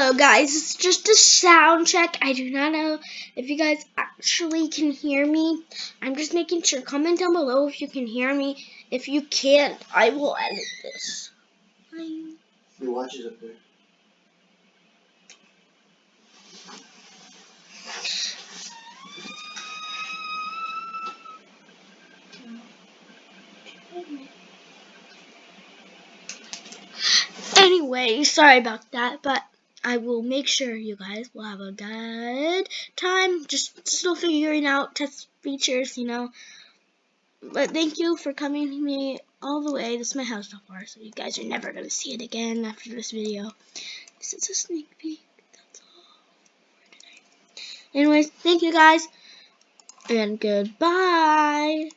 Hello guys, it's just a sound check. I do not know if you guys actually can hear me. I'm just making sure. Comment down below if you can hear me. If you can't, I will edit this. Your watch is up there. Anyway, sorry about that, but I will make sure you guys will have a good time. Just still figuring out test features, you know. But thank you for coming with me all the way. This is my house so far, so you guys are never going to see it again after this video. This is a sneak peek. That's all for today. Anyways, thank you guys, and goodbye.